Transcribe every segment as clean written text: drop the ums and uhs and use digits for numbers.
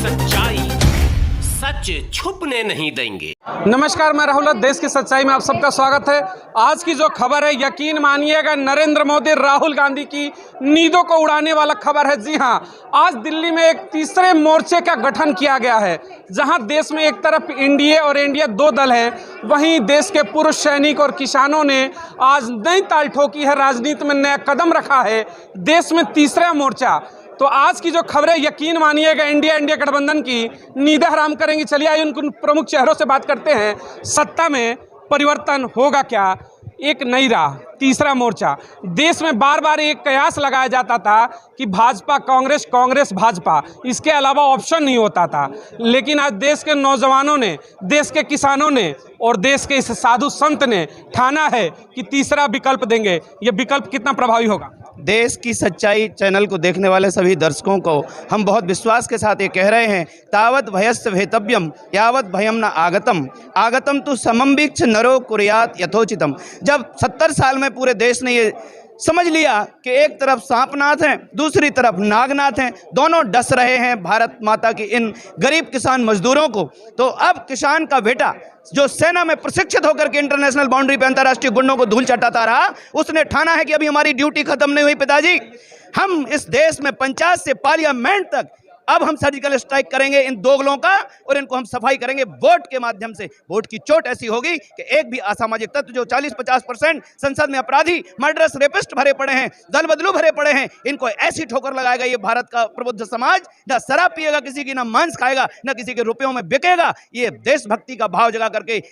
सच्चाई सच छुपने नहीं देंगे। नमस्कार, मैं राहुल। देश की सच्चाई में आप सबका स्वागत है। आज की जो खबर है, यकीन मानिएगा, नरेंद्र मोदी राहुल गांधी की नींदों को उड़ाने वाला खबर है। जी हां, आज दिल्ली में एक तीसरे मोर्चे का गठन किया गया है, जहां देश में एक तरफ एनडीए और एनडीए दो दल हैं, वहीं देश के पूर्व सैनिक और किसानों ने आज नई ताल ठोकी है, राजनीति में नया कदम रखा है। देश में तीसरा मोर्चा। तो आज की जो खबरें, यकीन मानिएगा, इंडिया गठबंधन की नींदें हराम करेंगी। चलिए आइए उन प्रमुख चेहरों से बात करते हैं। सत्ता में परिवर्तन होगा क्या? एक नई राह, तीसरा मोर्चा। देश में बार बार एक कयास लगाया जाता था कि भाजपा कांग्रेस, कांग्रेस भाजपा, इसके अलावा ऑप्शन नहीं होता था। लेकिन आज देश के नौजवानों ने, देश के किसानों ने और देश के इस साधु संत ने ठाना है कि तीसरा विकल्प देंगे। ये विकल्प कितना प्रभावी होगा? देश की सच्चाई चैनल को देखने वाले सभी दर्शकों को हम बहुत विश्वास के साथ ये कह रहे हैं, तावत भयस्य भेतव्यम यावत भयम न आगतम आगतम तो समम वीक्ष नरो कुर्यात यथोचितम। जब 70 साल में पूरे देश ने ये समझ लिया कि एक तरफ सांपनाथ हैं, दूसरी तरफ नागनाथ हैं, दोनों डस रहे हैं भारत माता की इन गरीब किसान मजदूरों को, तो अब किसान का बेटा जो सेना में प्रशिक्षित होकर के इंटरनेशनल बाउंड्री पे अंतर्राष्ट्रीय गुंडों को धूल चटाता रहा, उसने ठाना है कि अभी हमारी ड्यूटी खत्म नहीं हुई पिताजी। हम इस देश में पंचायत से पार्लियामेंट तक अब हम सर्जिकल स्ट्राइक करेंगे इन दोगलों का, और इनको हम सफाई करेंगे वोट के माध्यम से। वोट की चोट ऐसी होगी कि एक भी असामाजिक तत्व जो 40-50% संसद में अपराधी, मर्डरस, रेपिस्ट भरे पड़े हैं, दल बदलू भरे पड़े हैं, इनको ऐसी ठोकर लगाएगा ये भारत का प्रबुद्ध समाज। न शराब पिएगा किसी की, न मांस खाएगा, न किसी के रुपयों में बिकेगा। ये देशभक्ति का भाव जगा करके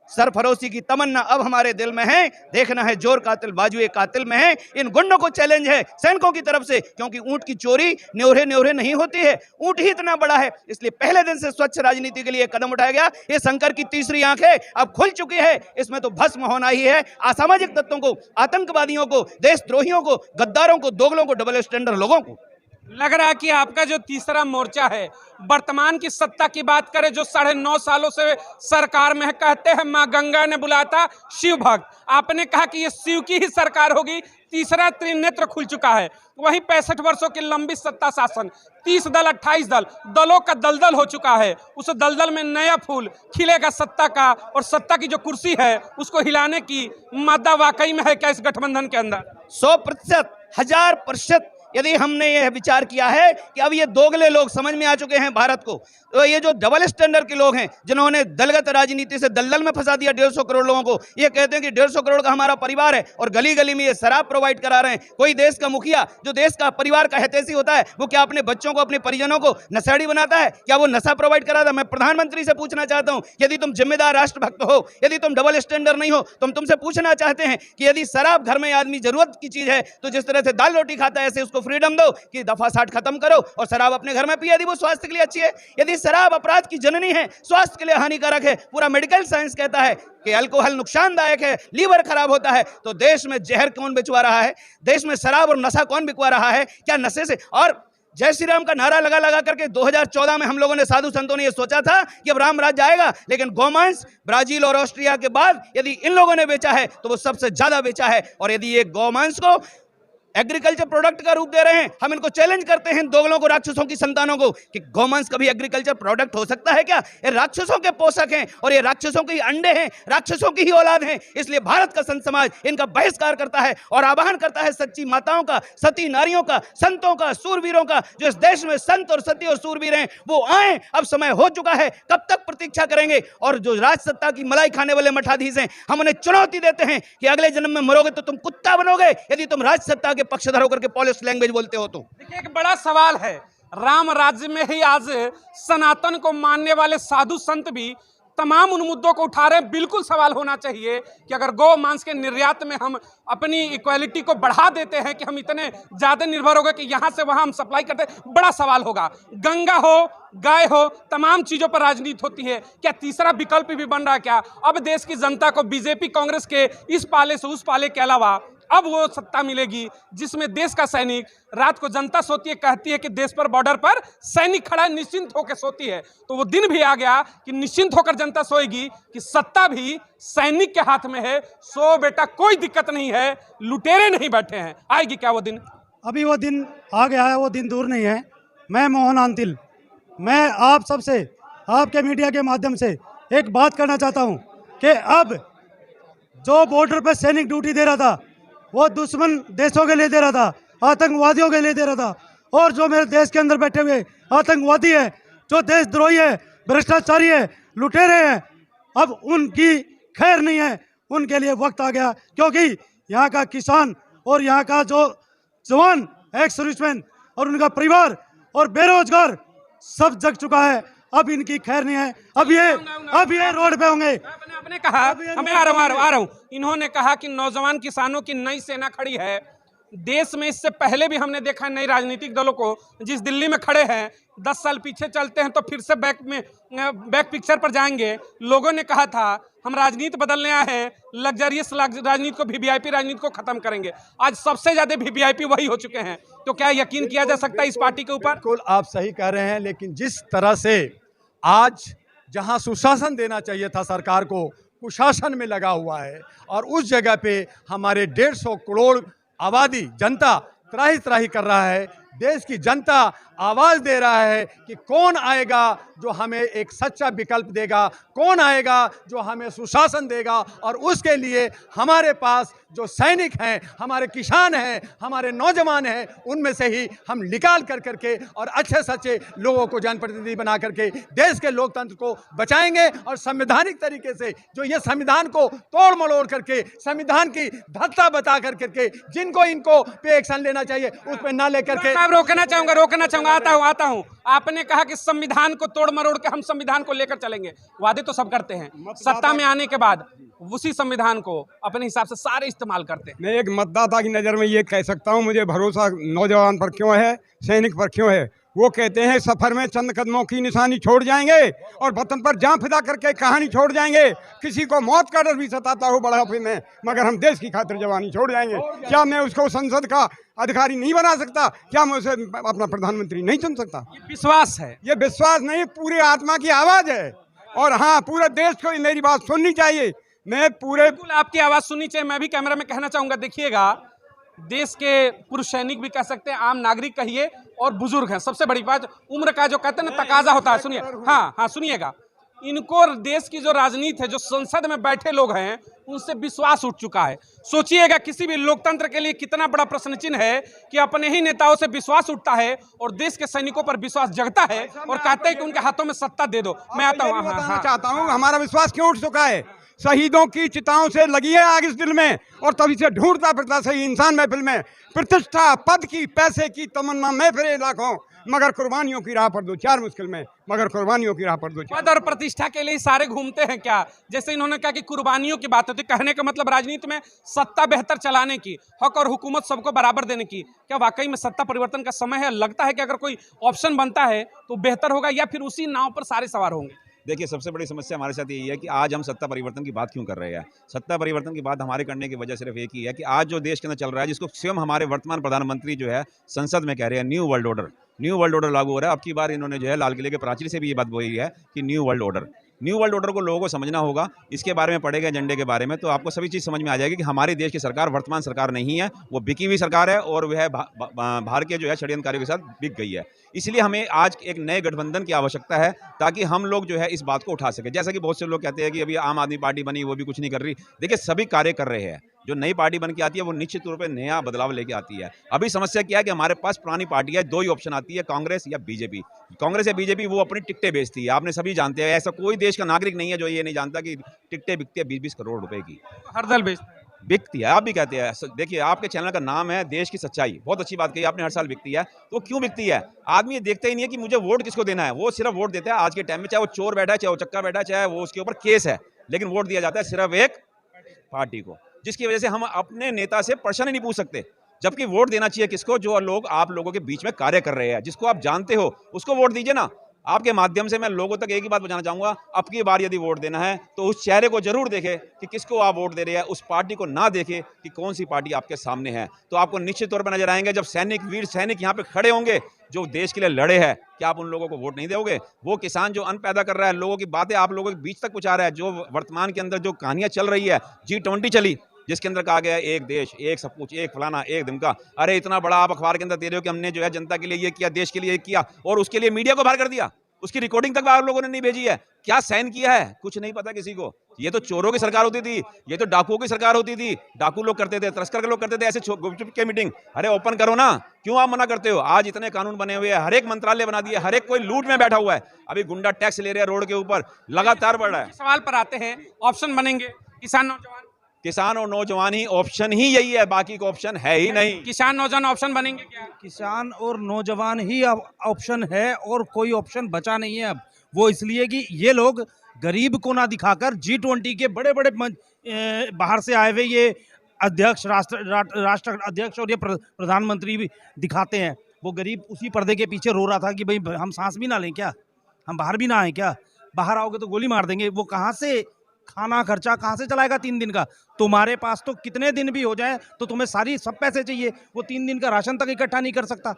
सरफरोशी की तमन्ना अब हमारे दिल में है। देखना है जोर कातिल बाजुए कातिल में है। इन गुंडों को चैलेंज है सैनिकों की तरफ से, क्योंकि ऊंट की चोरी न्योरे न्योरे नहीं होती है, ऊंट ही इतना बड़ा है। इसलिए पहले दिन से स्वच्छ राजनीति के लिए कदम उठाया गया। ये शंकर की तीसरी आंख है, अब खुल चुकी है। इसमें तो भस्म होना ही है। असामाजिक तत्वों को, आतंकवादियों को, देशद्रोहियों को, गद्दारों को, दोगलों को, डबल स्टैंडर्ड लोगों को। लग रहा है कि आपका जो तीसरा मोर्चा है, वर्तमान की सत्ता की बात करें, जो 9.5 सालों से सरकार में है, कहते हैं माँ गंगा ने बुलाया था शिव भक्त। आपने कहा कि ये शिव की ही सरकार होगी। तीसरा त्रिनेत्र खुल चुका है। वहीं 65 वर्षों की लंबी सत्ता शासन, 30 दल, 28 दल, दलों का दलदल हो चुका है। उस दलदल में नया फूल खिलेगा सत्ता का, और सत्ता की जो कुर्सी है उसको हिलाने की मादा वाकई में है क्या इस गठबंधन के अंदर? 100%, 1000% यदि हमने यह विचार किया है कि अब ये दोगले लोग समझ में आ चुके हैं भारत को, तो ये जो डबल स्टैंडर्ड के लोग हैं, जिन्होंने दलगत राजनीति से दलदल में फंसा दिया 150 करोड़ लोगों को, ये कहते हैं कि 150 करोड़ का हमारा परिवार है, और गली गली में ये शराब प्रोवाइड करा रहे हैं। कोई देश का मुखिया जो देश का परिवार का हितैषी होता है, वो क्या अपने बच्चों को, अपने परिजनों को नशेड़ी बनाता है? क्या वो नशा प्रोवाइड कराता है? मैं प्रधानमंत्री से पूछना चाहता हूं, यदि तुम जिम्मेदार राष्ट्रभक्त हो, यदि तुम डबल स्टैंडर्ड नहीं हो, तो हम तुमसे पूछना चाहते हैं कि यदि शराब घर में आदमी जरूरत की चीज है, तो जिस तरह से दाल रोटी खाता है, ऐसे उसको फ्रीडम दो कि दफा 60 खत्म करो और शराब अपने घर में पिए, यदि वो स्वास्थ्य के लिए अच्छी है। यदि शराब अपराध की जननी है, स्वास्थ्य के लिए हानिकारक है, पूरा मेडिकल साइंस कहता है कि अल्कोहल नुकसानदायक है, लीवर खराब होता है, तो देश में जहर कौन बिचवा रहा है? देश में शराब और नशा कौन बिकवा रहा है? क्या नशे से? और जय श्री राम का नारा लगा लगा करके 2014 में हम लोगों ने, साधु संतों ने ये सोचा था कि अब राम राज्य आएगा, लेकिन गोमांस ब्राजील और ऑस्ट्रिया के बाद यदि इन लोगों ने बेचा है तो वो सबसे ज्यादा बेचा है। और यदि ये गोमांस को एग्रीकल्चर प्रोडक्ट का रूप दे रहे हैं, हम इनको चैलेंज करते हैं, दोगलों को, राक्षसों की संतानों को, कि गोमांस कभी एग्रीकल्चर प्रोडक्ट हो सकता है क्या? ये राक्षसों के पोषक हैं, और ये राक्षसों के ही अंडे हैं, राक्षसों की ही औलाद हैं। इसलिए भारत का संत समाज इनका बहिष्कार करता है और आह्वान करता है सच्ची माताओं का, सती नारियों का, संतों का, सूरवीरों का, जो इस देश में संत और सती और सूरवीर हैं, वो आए। अब समय हो चुका है। कब तक प्रतीक्षा करेंगे? और जो राज सत्ता की मलाई खाने वाले मठाधीश हैं, हम उन्हें चुनौती देते हैं कि अगले जन्म में मरोगे तो तुम कुत्ता बनोगे, यदि तुम राज सत्ता के पक्षधर होकर के पॉलिश लैंग्वेज बोलते हो तो। देखिए, एक बड़ा सवाल है। राम राज्य में ही आज सनातन को मानने वाले साधु संत भी तमाम उन मुद्दों को उठा रहे हैं। बिल्कुल सवाल होना चाहिए कि अगर गौ मांस के निर्यात में हम अपनी इक्वालिटी को बढ़ा देते हैं कि हम इतने ज़्यादा निर्भर हो गए कि यहाँ से वहाँ हम सप्लाई करते हैं, बड़ा सवाल होगा। गंगा हो, गाय हो, तमाम चीज़ों पर राजनीति होती है। क्या तीसरा विकल्प भी बन रहा है क्या? अब देश की जनता को बीजेपी कांग्रेस के इस पाले से उस पाले के अलावा अब वो सत्ता मिलेगी जिसमें देश का सैनिक, रात को जनता सोती है, कहती है कि देश पर, बॉर्डर पर सैनिक खड़ा है, निश्चिंत होकर सोती है। तो वो दिन भी आ गया कि निश्चिंत होकर जनता सोएगी कि सत्ता भी सैनिक के हाथ में है। सो बेटा, कोई दिक्कत नहीं है, लुटेरे नहीं बैठे हैं। आएगी क्या वो दिन? अभी वो दिन आ गया है, वो दिन दूर नहीं है। मैं मोहन आंतिल मैं आप सबसे, आपके मीडिया के माध्यम से एक बात करना चाहता हूं कि अब जो बॉर्डर पर सैनिक ड्यूटी दे रहा था वो दुश्मन देशों के लिए दे रहा था, आतंकवादियों के लिए दे रहा था, और जो मेरे देश के अंदर बैठे हुए आतंकवादी है, जो देशद्रोही है, भ्रष्टाचारी है, लुटेरे हैं, अब उनकी खैर नहीं है। उनके लिए वक्त आ गया, क्योंकि यहाँ का किसान और यहाँ का जो जवान, एक्स सर्विसमैन और उनका परिवार और बेरोजगार सब जग चुका है। अब इनकी खैर नहीं है। अब ये रोड पे होंगे। आपने कहा, हमें आ रहा हूँ। इन्होंने कहा कि नौजवान किसानों की नई सेना खड़ी है। देश में इससे पहले भी हमने देखा नई राजनीतिक दलों को, जिस दिल्ली में खड़े हैं 10 साल पीछे चलते हैं तो फिर से बैक पिक्चर पर जाएंगे। लोगों ने कहा था हम राजनीति बदलने आए हैं, लग्जरियस राजनीति को, वीवीआईपी राजनीति को खत्म करेंगे। आज सबसे ज्यादा वीवीआईपी वही हो चुके हैं। तो क्या यकीन किया जा सकता है इस पार्टी के ऊपर? बिल्कुल आप सही कह रहे हैं, लेकिन जिस तरह से आज जहां सुशासन देना चाहिए था सरकार को, कुशासन में लगा हुआ है, और उस जगह पे हमारे 150 करोड़ आबादी जनता त्राही त्राही कर रहा है। देश की जनता आवाज़ दे रहा है कि कौन आएगा जो हमें एक सच्चा विकल्प देगा, कौन आएगा जो हमें सुशासन देगा। और उसके लिए हमारे पास जो सैनिक हैं, हमारे किसान हैं, हमारे नौजवान हैं, उनमें से ही हम निकाल कर करके और अच्छे सच्चे लोगों को जनप्रतिनिधि बना करके देश के लोकतंत्र को बचाएंगे। और संवैधानिक तरीके से जो ये संविधान को तोड़ मरोड़ करके, संविधान की धत्ता बता कर करके जिनको इनको पे एक्शन लेना चाहिए उस पर ना लेकर के, रोकना चाहूंगा। आता हूं। आपने कहा कि संविधान को तोड़ मरोड़ के हम संविधान को लेकर चलेंगे। वादे तो सब करते हैं, सत्ता में आने के बाद उसी संविधान को अपने हिसाब से सारे इस्तेमाल करते हैं। मैं एक मतदाता की नज़र में ये कह सकता हूँ, मुझे भरोसा नौजवान पर क्यों है, सैनिक पर क्यों है। वो कहते हैं सफ़र में चंद कदमों की निशानी छोड़ जाएंगे और वतन पर जान फिदा करके कहानी छोड़ जाएंगे। किसी को मौत का डर भी सताता हो बुढ़ापे में, मगर हम देश की खातिर जवानी छोड़ जाएंगे। क्या मैं उसको संसद का अधिकारी नहीं बना सकता? क्या मैं उसे अपना प्रधानमंत्री नहीं चुन सकता? ये विश्वास है, ये विश्वास नहीं, पूरी आत्मा की आवाज़ है। और हाँ, पूरे देश को मेरी बात सुननी चाहिए। मैं पूरे आपकी आवाज़ सुननी चाहिए। मैं भी कैमरा में कहना चाहूँगा, देखिएगा, देश के पुरुष सैनिक भी कह सकते हैं, आम नागरिक कहिए, और बुजुर्ग हैं। सबसे बड़ी बात उम्र का जो कहते हैं ना तकाजा होता है। सुनिए, हाँ सुनिएगा, इनको देश की जो राजनीति है, जो संसद में बैठे लोग हैं, उनसे विश्वास उठ चुका है। सोचिएगा किसी भी लोकतंत्र के लिए कितना बड़ा प्रश्न चिन्ह है कि अपने ही नेताओं से विश्वास उठता है और देश के सैनिकों पर विश्वास जगता है और कहते हैं कि उनके हाथों में सत्ता दे दो। मैं आता हूँ, बताना चाहता हूँ हमारा विश्वास क्यों उठ चुका है। शहीदों की चिताओं से लगी है आग इस दिल में, और तभी से ढूंढता फिरता सही इंसान महफिल में। प्रतिष्ठा, पद की, पैसे की तमन्ना में फिरे लाखों, मगर कुर्बानियों की राह पर दो चार मुश्किल में, मगर कुर्बानियों की राह पर दो चार। पद और प्रतिष्ठा के लिए सारे घूमते हैं क्या? जैसे इन्होंने कहा कि कुर्बानियों की बात होती है, कहने का मतलब राजनीति में सत्ता बेहतर चलाने की, हक और हुकूमत सबको बराबर देने की। क्या वाकई में सत्ता परिवर्तन का समय है? लगता है कि अगर कोई ऑप्शन बनता है तो बेहतर होगा, या फिर उसी नाव पर सारे सवार होंगे? देखिए, सबसे बड़ी समस्या हमारे साथ यही है कि आज हम सत्ता परिवर्तन की बात क्यों कर रहे हैं। सत्ता परिवर्तन की बात हमारे करने की वजह सिर्फ एक ही है कि आज जो देश के अंदर चल रहा है, जिसको स्वयं हमारे वर्तमान प्रधानमंत्री जो है संसद में कह रहे हैं, न्यू वर्ल्ड ऑर्डर लागू हो रहा है। अब की बार इन्होंने जो है लाल किले के प्राचीर से भी ये बात बोली है कि न्यू वर्ल्ड ऑर्डर को लोगों को समझना होगा। इसके बारे में पढ़ेगा एजेंडे के बारे में, तो आपको सभी चीज़ समझ में आ जाएगी कि हमारे देश की सरकार वर्तमान सरकार नहीं है, वो बिकी हुई सरकार है, और वह बाहर के जो है षड्यंत्रकारियों के साथ बिक गई है। इसलिए हमें आज एक नए गठबंधन की आवश्यकता है, ताकि हम लोग जो है इस बात को उठा सके। जैसा कि बहुत से लोग कहते हैं कि अभी आम आदमी पार्टी बनी, वो भी कुछ नहीं कर रही। देखिए, सभी कार्य कर रहे हैं। जो नई पार्टी बन के आती है वो निश्चित तौर पे नया बदलाव लेके आती है। अभी समस्या क्या है कि हमारे पास पुरानी पार्टी है, दो ही ऑप्शन आती है, कांग्रेस या बीजेपी। कांग्रेस या बीजेपी वो अपनी टिकटें बेचती है, आपने सभी जानते हैं। ऐसा कोई देश का नागरिक नहीं है जो ये नहीं जानता कि टिकटें बिकती है 20-20 करोड़ रुपए की, हर दल बिकती है। आप भी कहते हैं। देखिए, आपके चैनल का नाम है देश की सच्चाई, बहुत अच्छी बात कही आपने, हर साल बिकती है। तो क्यों बिकती है? आदमी ये देखता ही नहीं है कि मुझे वोट किसको देना है। वो सिर्फ वोट देता है आज के टाइम में, चाहे वो चोर बैठा है, चाहे वो चक्का बैठा है, चाहे वो उसके ऊपर केस है, लेकिन वोट दिया जाता है सिर्फ एक पार्टी को, जिसकी वजह से हम अपने नेता से प्रश्न नहीं पूछ सकते। जबकि वोट देना चाहिए किसको? जो लोग आप लोगों के बीच में कार्य कर रहे हैं, जिसको आप जानते हो, उसको वोट दीजिए ना। आपके माध्यम से मैं लोगों तक एक ही बात बताना चाहूँगा, अब की बार यदि वोट देना है तो उस चेहरे को जरूर देखें कि किसको आप वोट दे रहे हैं, उस पार्टी को ना देखें कि कौन सी पार्टी आपके सामने है। तो आपको निश्चित तौर पर नजर आएंगे जब वीर सैनिक यहाँ पे खड़े होंगे जो देश के लिए लड़े हैं। क्या आप उन लोगों को वोट नहीं दोगे? वो किसान जो अन्न पैदा कर रहा है, लोगों की बातें आप लोगों के बीच तक पहुँचा रहा है, जो वर्तमान के अंदर जो कहानियाँ चल रही है, G20 चली, जिसके अंदर कहा गया एक देश, एक सब कुछ, एक फलाना, एक दिमका। अरे इतना बड़ा आप अखबार के अंदर दे रहे हो कि हमने जो है जनता के लिए ये किया, देश के लिए ये किया, और उसके लिए मीडिया को बाहर कर दिया। उसकी रिकॉर्डिंग तक आप लोगों ने नहीं भेजी है। क्या साइन किया है कुछ नहीं पता किसी को। ये तो चोरों की सरकार होती थी, ये तो डाकुओं की सरकार होती थी। डाकू लोग करते थे, तस्कर के लोग करते थे ऐसे गुपचुप के मीटिंग। अरे ओपन करो ना, क्यों आप मना करते हो? आज इतने कानून बने हुए हैं, हर एक मंत्रालय बना दिया, हर एक कोई लूट में बैठा हुआ है। अभी गुंडा टैक्स ले रहे हैं रोड के ऊपर, लगातार बढ़ रहा है। सवाल पर आते हैं, ऑप्शन बनेंगे किसान नौजवान? किसान और नौजवान ही ऑप्शन ही यही है, बाकी को ऑप्शन है ही नहीं। किसान नौजवान ऑप्शन बनेंगे क्या? किसान और नौजवान ही अब ऑप्शन है और कोई ऑप्शन बचा नहीं है अब। वो इसलिए कि ये लोग गरीब को ना दिखाकर G20 के बड़े बड़े बाहर से आए हुए ये अध्यक्ष, राष्ट्र अध्यक्ष और ये प्रधानमंत्री भी दिखाते हैं। वो गरीब उसी पर्दे के पीछे रो रहा था कि भाई हम सांस भी ना लें क्या, हम बाहर भी ना आए क्या, बाहर आओगे तो गोली मार देंगे। वो कहाँ से खाना खर्चा कहाँ से चलाएगा 3 दिन का? तुम्हारे पास तो कितने दिन भी हो जाए तो तुम्हें सब पैसे चाहिए, वो 3 दिन का राशन तक इकट्ठा नहीं कर सकता।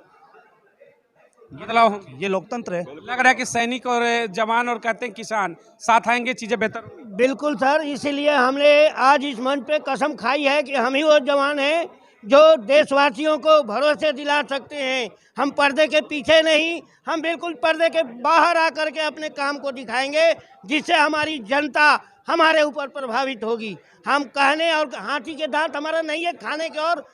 बदलाव ये लोकतंत्र है। लग रहा है कि सैनिक और जवान और कहते हैं किसान साथ आएंगे, चीजें बेहतर होंगी। बिल्कुल सर, इसीलिए हमने आज इस मंच पे कसम खाई है कि हम ही वो जवान हैं जो देशवासियों को भरोसे दिला सकते हैं। हम पर्दे के पीछे नहीं, हम बिल्कुल पर्दे के बाहर आकर के अपने काम को दिखाएंगे, जिससे हमारी जनता हमारे ऊपर प्रभावित होगी। हम कहने और हाथी के दांत हमारा नहीं है खाने के और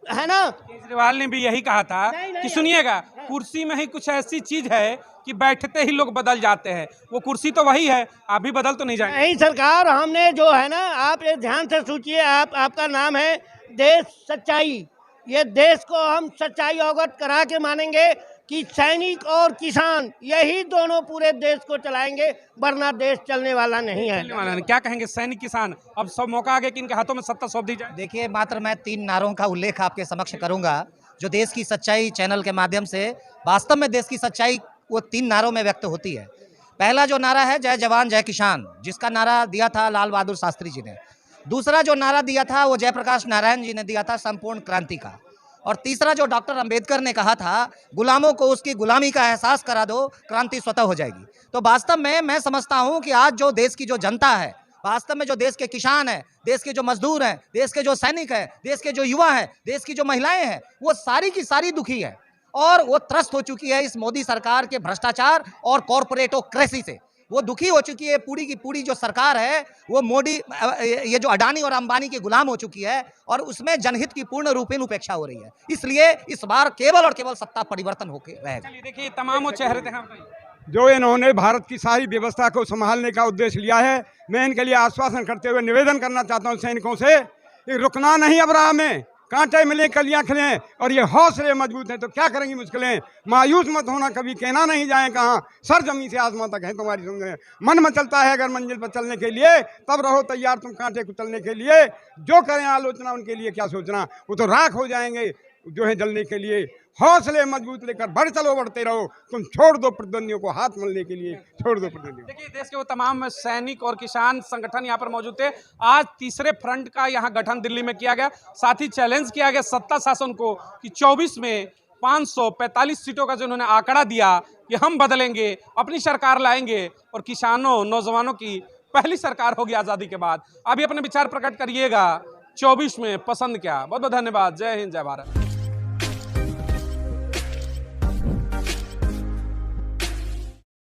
है ना। केजरीवाल ने भी यही कहा था कि सुनिएगा, कुर्सी में ही कुछ ऐसी चीज है कि बैठते ही लोग बदल जाते हैं। वो कुर्सी तो वही है, आप भी बदल तो नहीं जाएंगे। नहीं सरकार, हमने जो है ना, आप ये ध्यान से सोचिए, आपका नाम है देश सच्चाई। ये देश को हम सच्चाई अवगत करा के मानेंगे कि सैनिक और किसान यही दोनों पूरे देश को चलाएंगे, वरना देश चलने वाला नहीं है। क्या कहेंगे सैनिक किसान? अब सब मौका आ गया कि इनके हाथों में सत्ता सौंप दी जाए। देखिए, मात्र मैं 3 नारों का उल्लेख आपके समक्ष करूंगा जो देश की सच्चाई चैनल के माध्यम से, वास्तव में देश की सच्चाई वो 3 नारों में व्यक्त होती है। पहला जो नारा है जय जवान जय किसान, जिसका नारा दिया था लाल बहादुर शास्त्री जी ने। दूसरा जो नारा दिया था वो जयप्रकाश नारायण जी ने दिया था, संपूर्ण क्रांति का। और तीसरा जो डॉक्टर अंबेडकर ने कहा था, गुलामों को उसकी गुलामी का एहसास करा दो, क्रांति स्वतः हो जाएगी। तो वास्तव में मैं समझता हूं कि आज जो देश की जो जनता है, वास्तव में जो देश के किसान हैं, देश के जो मजदूर हैं, देश के जो सैनिक हैं, देश के जो युवा हैं, देश की जो महिलाएं हैं, वो सारी की सारी दुखी है और वो त्रस्त हो चुकी है इस मोदी सरकार के भ्रष्टाचार और कॉरपोरेटोक्रेसी से। वो दुखी हो चुकी है। पूरी की पूरी जो सरकार है वो मोदी, ये जो अडानी और अंबानी के गुलाम हो चुकी है और उसमें जनहित की पूर्ण रूपेण उपेक्षा हो रही है। इसलिए इस बार केवल और केवल सत्ता परिवर्तन होकर रहेगा। देखिए तमाम वो चेहरे थे जो इन्होंने भारत की सारी व्यवस्था को संभालने का उद्देश्य लिया है। मैं इनके लिए आश्वासन करते हुए निवेदन करना चाहता हूं सैनिकों से कि रुकना नहीं अब राह में, कांटे मिले कलियां खिलें और ये हौसले मजबूत हैं तो क्या करेंगी मुश्किलें। मायूस मत होना, कभी कहना नहीं जाए कहाँ, सर जमीन से आसमां तक है तुम्हारी समझ। मन में चलता है अगर मंजिल पर चलने के लिए, तब रहो तैयार तुम कांटे कुचलने के लिए। जो करें आलोचना उनके लिए क्या सोचना, वो तो राख हो जाएंगे जो है जलने के लिए। हौसले मजबूत लेकर बढ़ चलो, बढ़ते रहो। तुम छोड़ दो प्रतिद्वंदियों को, हाथ मलने के लिए छोड़ दो प्रतिद्वंदियों। देखिए देश के वो तमाम सैनिक और किसान संगठन यहाँ पर मौजूद थे। आज तीसरे फ्रंट का यहाँ गठन दिल्ली में किया गया। साथ ही चैलेंज किया गया सत्ता शासन को कि 24 में 545 सीटों का जो उन्होंने आंकड़ा दिया कि हम बदलेंगे, अपनी सरकार लाएंगे और किसानों नौजवानों की पहली सरकार होगी आज़ादी के बाद। अभी अपने विचार प्रकट करिएगा 24 में पसंद क्या। बहुत बहुत धन्यवाद। जय हिंद, जय भारत।